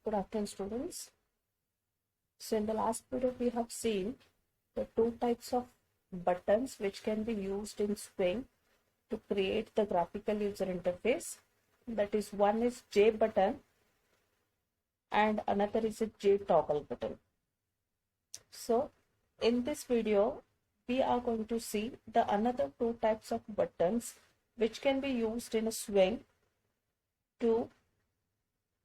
Good afternoon, students. So in the last video, we have seen the two types of buttons which can be used in Swing to create the graphical user interface. That is, one is J button and another is a J toggle button. So in this video, we are going to see the another two types of buttons which can be used in a Swing to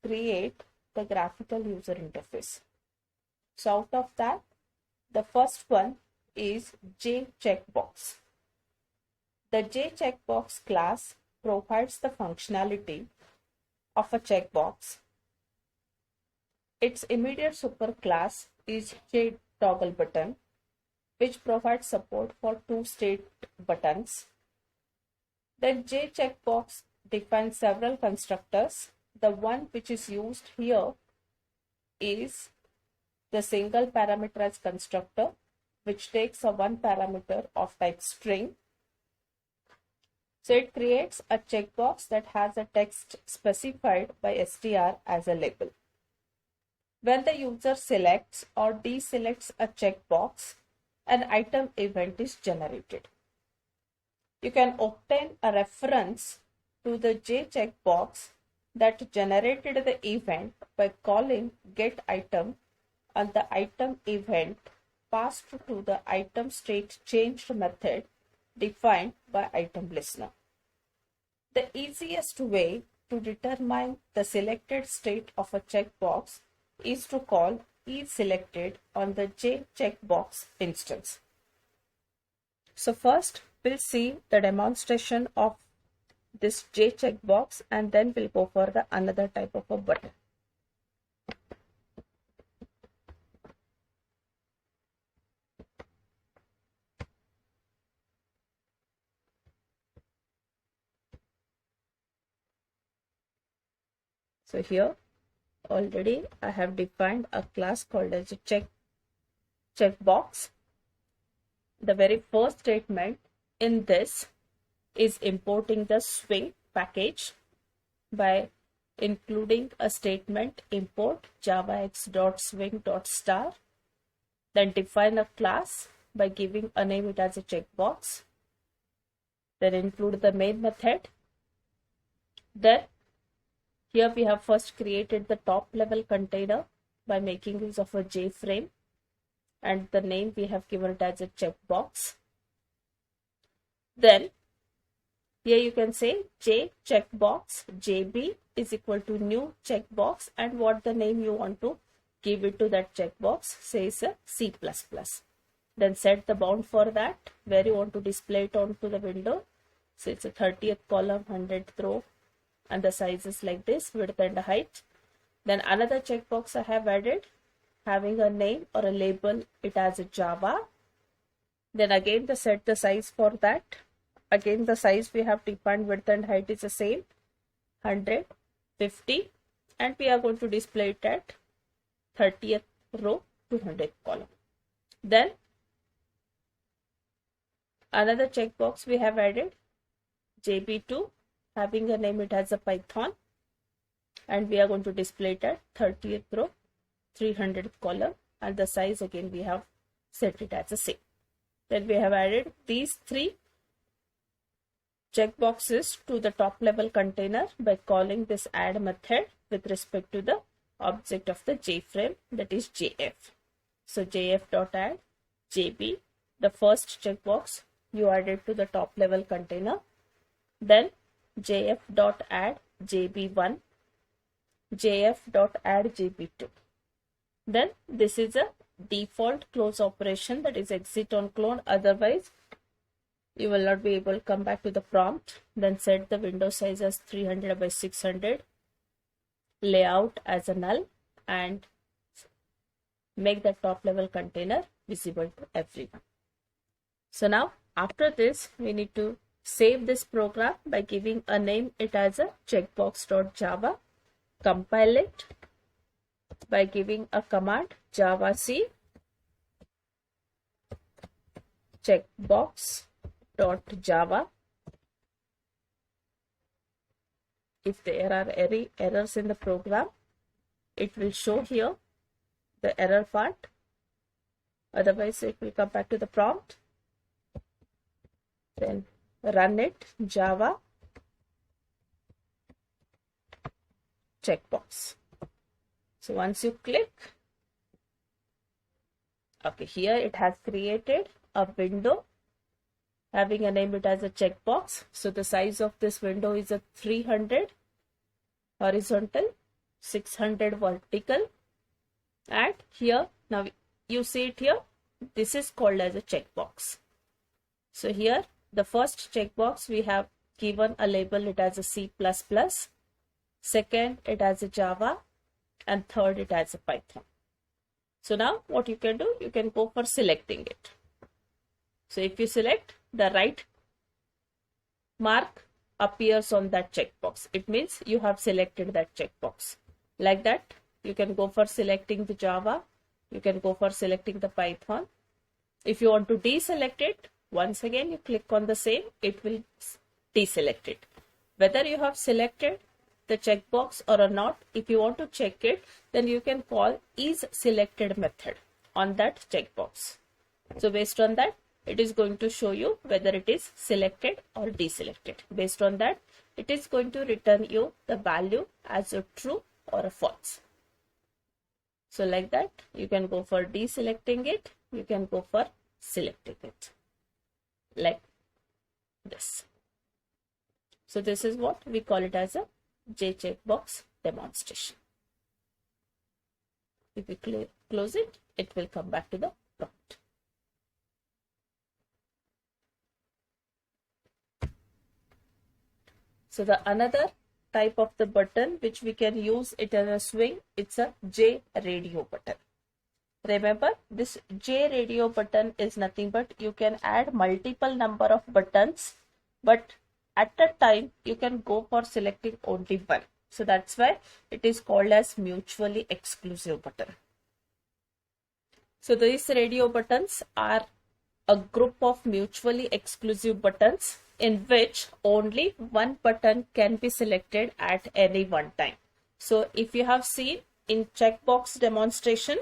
create the graphical user interface. So out of that, the first one is J checkbox. The J checkbox class provides the functionality of a checkbox. Its immediate superclass is J toggle button, which provides support for two state buttons. Then J checkbox defines several constructors. The one which is used here is the single parameterized constructor, which takes a one parameter of type string. So it creates a checkbox that has a text specified by str as a label. When the user selects or deselects a checkbox, an item event is generated. You can obtain a reference to the J checkbox that generated the event by calling getItem and the item event passed to the item state changed method defined by item listener. The easiest way to determine the selected state of a checkbox is to call eSelected on the J checkbox instance. So first we'll see the demonstration of this J checkbox and then we'll go for the another type of a button. So here already I have defined a class called as a checkbox. The very first statement in this is importing the Swing package by including a statement import javax.swing.star. Then define a class by giving a name it as a checkbox. Then include the main method. Then here we have first created the top level container by making use of a JFrame, and the name we have given it as a checkbox. Then here you can say J checkbox JB is equal to new checkbox, and what the name you want to give it to that checkbox, says a C++. Then set the bound for that, where you want to display it onto the window. So it's a 30th column, 100th row, and the size is like this, width and height. Then another checkbox I have added, having a name or a label it as a Java. Then again set the size for that. Again the size we have defined, width and height is the same, 100, 50, and we are going to display it at 30th row to 100th column. Then another checkbox we have added, JB2, having a name it as a Python, and we are going to display it at 30th row, 300th column, and the size again we have set it as the same. Then we have added these three checkboxes to the top level container by calling this add method with respect to the object of the JFrame, that is JF. So JF.add JB, the first checkbox you added to the top level container. Then JF.add JB1, JF.add JB2. Then this is a default close operation, that is exit on clone, otherwise you will not be able to come back to the prompt. Then set the window size as 300 by 600, layout as a null, and make the top level container visible to everyone. So now after this we need to save this program by giving a name it as a checkbox.java, compile it by giving a command javac checkbox.java. If there are any errors in the program, it will show here the error part. Otherwise, it will come back to the prompt. Then run it, Java checkbox. So once you click, okay, here it has created a window having a name it as a checkbox. So the size of this window is a 300 horizontal, 600 vertical, and here now you see it here, this is called as a checkbox. So here the first checkbox we have given a label it as a C++, second it as a Java, and third it as a Python. So now what you can do, you can go for selecting it. So if you select, the right mark appears on that checkbox. It means you have selected that checkbox. Like that, you can go for selecting the Java, you can go for selecting the Python. If you want to deselect it, once again you click on the same, it will deselect it. Whether you have selected the checkbox or not, if you want to check it, then you can call isSelected method on that checkbox. So based on that, it is going to show you whether it is selected or deselected. Based on that, it is going to return you the value as a true or a false. So like that, you can go for deselecting it, you can go for selecting it, like this. So this is what we call it as a J checkbox demonstration. If we close it, it will come back to the prompt. So the another type of the button which we can use it as a swing, it's a J radio button. Remember, this J radio button is nothing but you can add multiple number of buttons, but at that time you can go for selecting only one. So that's why it is called as mutually exclusive button. So these radio buttons are a group of mutually exclusive buttons in which only one button can be selected at any one time. So if you have seen in checkbox demonstration,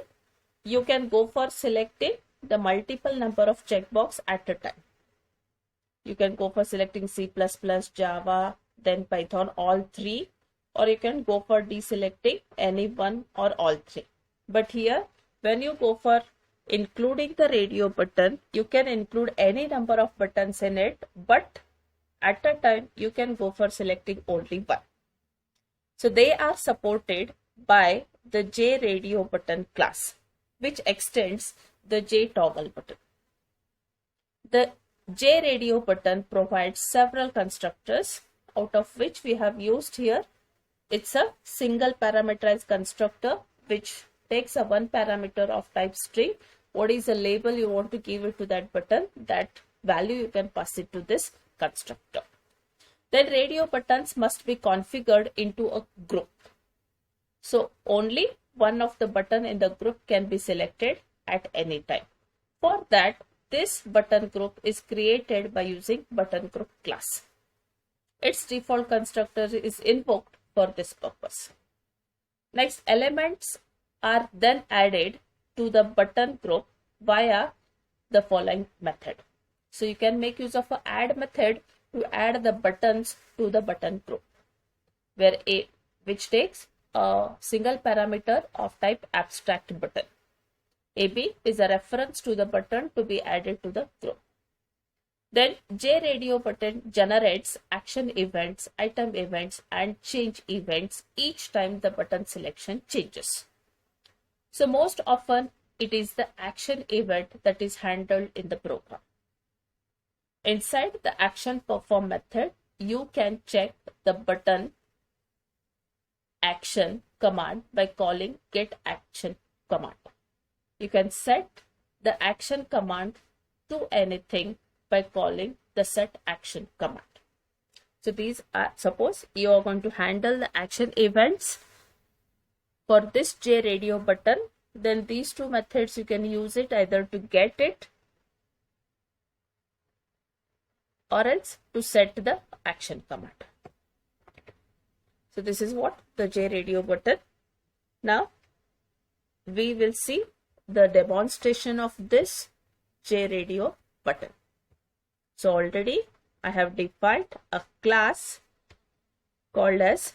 you can go for selecting the multiple number of checkbox at a time. You can go for selecting C++, Java, then Python, all three, or you can go for deselecting any one or all three. But here, when you go for including the radio button, you can include any number of buttons in it, but at a time you can go for selecting only one. So they are supported by the J radio button class, which extends the J toggle button. The J radio button provides several constructors, out of which we have used here. It's a single parameterized constructor which takes a one parameter of type string. What is the label you want to give it to that button? That value you can pass it to this constructor. Then radio buttons must be configured into a group. So only one of the button in the group can be selected at any time. For that, this button group is created by using button group class. Its default constructor is invoked for this purpose. Next, elements are then added to the button group via the following method. So you can make use of an add method to add the buttons to the button group, where which takes a single parameter of type abstract button. AB is a reference to the button to be added to the group. Then J radio button generates action events, item events, and change events each time the button selection changes. So most often it is the action event that is handled in the program. Inside the action perform method, you can check the button action command by calling get action command. You can set the action command to anything by calling the set action command. So these are, suppose you are going to handle the action events for this J radio button, then these two methods you can use it either to get it or else to set the action command. So this is what the J radio button Now we will see the demonstration of this JRadio button. So already I have defined a class called as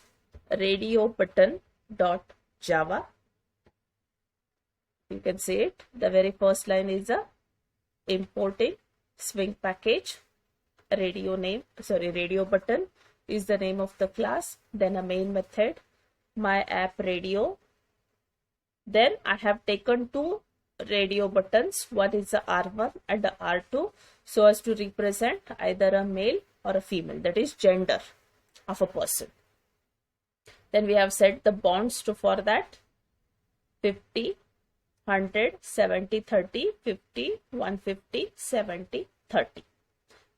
RadioButton.java. You can see it. The very first line is a importing swing package. Radio button is the name of the class. Then a main method, my app radio. Then I have taken two radio buttons. One is the R1 and the R2, so as to represent either a male or a female, that is gender of a person. Then we have set the bonds for that 50, 100, 70, 30, 50, 150, 70, 30.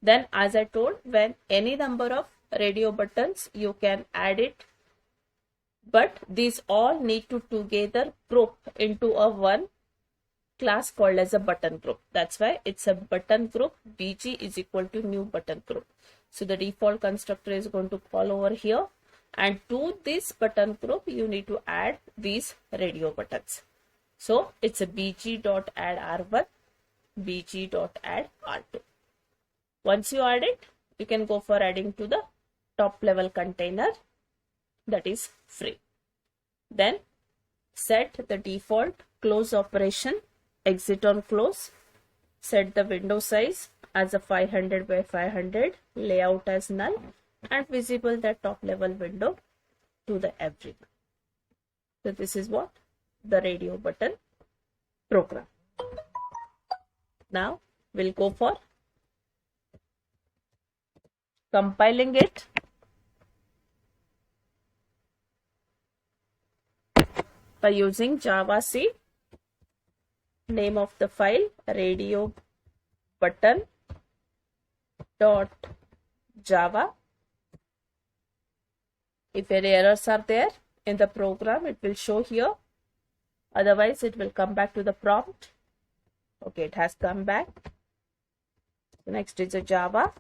Then as I told, when any number of radio buttons you can add it, but these all need to together group into a one class called as a button group. That's why it's a button group. BG is equal to new button group. So the default constructor is going to call over here, and to this button group you need to add these radio buttons. So it's a bg.add_r1, bg.add_r2. Once you add it, you can go for adding to the top level container, that is free. Then set the default close operation, exit on close, set the window size as a 500 by 500, layout as null, and visible the top level window to the everyone. So this is what the radio button program. Now we'll go for compiling it. By using javac, name of the file RadioButton.java. If any errors are there in the program, it will show here. Otherwise, it will come back to the prompt. Okay, it has come back. Next is a Java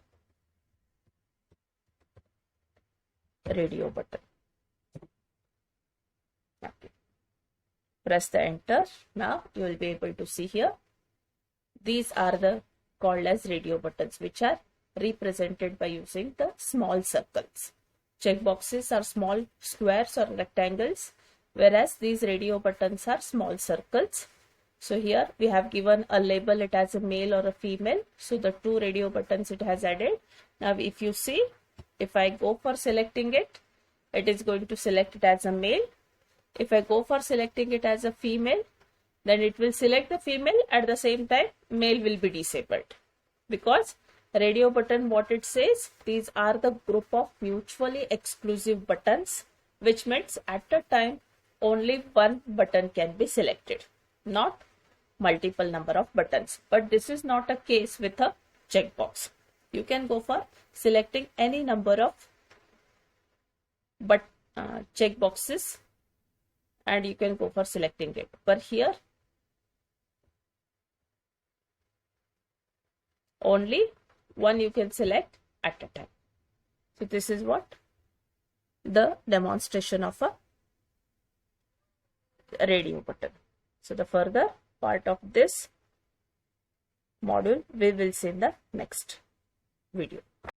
radio button. Okay. Press the enter. Now you will be able to see here. These are the called as radio buttons, which are represented by using the small circles. Checkboxes are small squares or rectangles, whereas these radio buttons are small circles. So here we have given a label, it has a male or a female. So the two radio buttons it has added. Now if you see, if I go for selecting it, it is going to select it as a male. If I go for selecting it as a female, then it will select the female, at the same time male will be disabled. Because radio button, what it says, these are the group of mutually exclusive buttons, which means at a time only one button can be selected, not multiple number of buttons. But this is not a case with a checkbox. You can go for selecting any number of checkboxes and you can go for selecting it. But here only one you can select at a time. So this is what the demonstration of a radio button. So the further part of this module we will see in the next video.